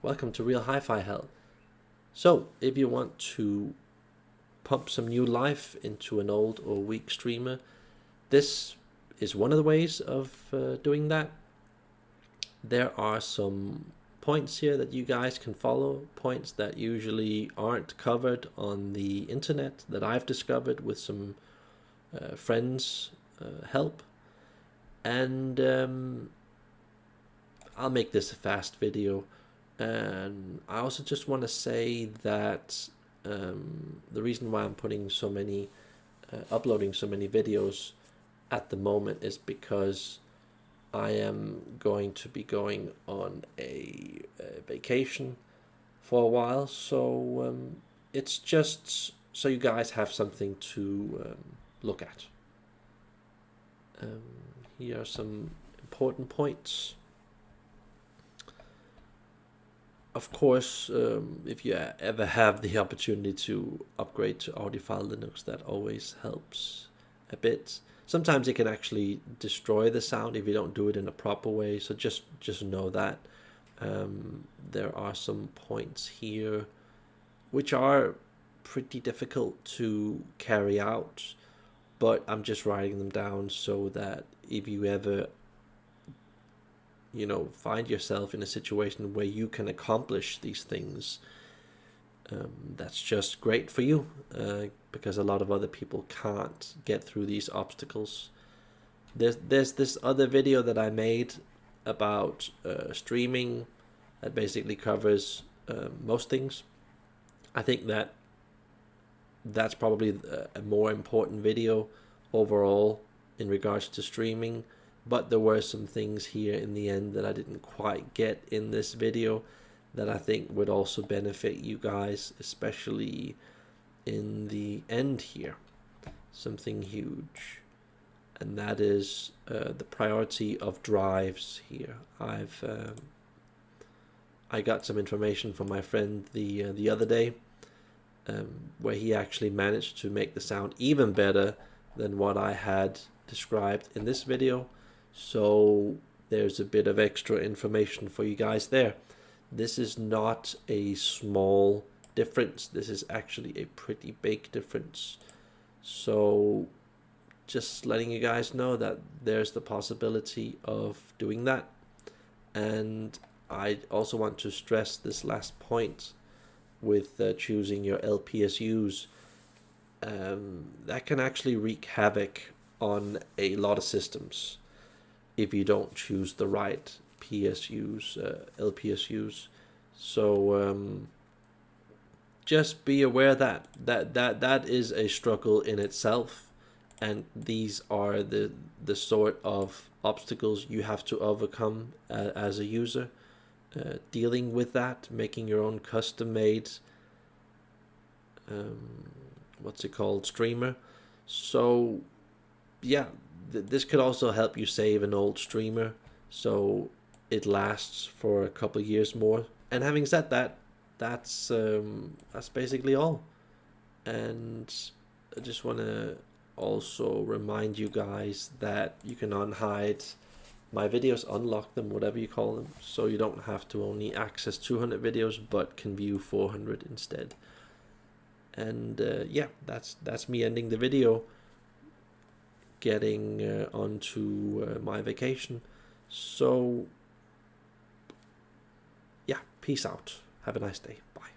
Welcome to Real Hi-Fi Help. So, if you want to pump some new life into an old or weak streamer, this is one of the ways of doing that. There are some points here that you guys can follow, points that usually aren't covered on the internet that I've discovered with some friends' help. And I'll make this a fast video. And I also just want to say that the reason why I'm putting so many, uploading so many videos at the moment is because I am going to be going on a vacation for a while. So it's just so you guys have something to look at. Here are some important points. Of course, if you ever have the opportunity to upgrade to Audiophile Linux, that always helps a bit. Sometimes it can actually destroy the sound if you don't do it in a proper way, so just know that. There are some points here which are pretty difficult to carry out, but I'm just writing them down so that if you ever find yourself in a situation where you can accomplish these things, that's just great for you, because a lot of other people can't get through these obstacles. There's this other video that I made about streaming that basically covers most things. I think that's probably a more important video overall in regards to streaming. But there were some things here in the end that I didn't quite get in this video that I think would also benefit you guys, especially in the end here. Something huge. And that is the priority of drives here. I got some information from my friend the other day where he actually managed to make the sound even better than what I had described in this video. So there's a bit of extra information for you guys there. This is not a small difference. This is actually a pretty big difference. So just letting you guys know that there's the possibility of doing that. And I also want to stress this last point with choosing your LPSUs. That can actually wreak havoc on a lot of systems if you don't choose the right PSUs, LPSUs. So just be aware that is a struggle in itself, and these are the sort of obstacles you have to overcome as a user. Dealing with that, making your own custom-made streamer. So yeah, this could also help you save an old streamer so it lasts for a couple of years more. And having said that, that's basically all. And I just want to also remind you guys that you can unhide my videos, unlock them, whatever you call them, so you don't have to only access 200 videos but can view 400 instead. And yeah, that's me ending the video, getting onto my vacation. So yeah, peace out. Have a nice day. Bye.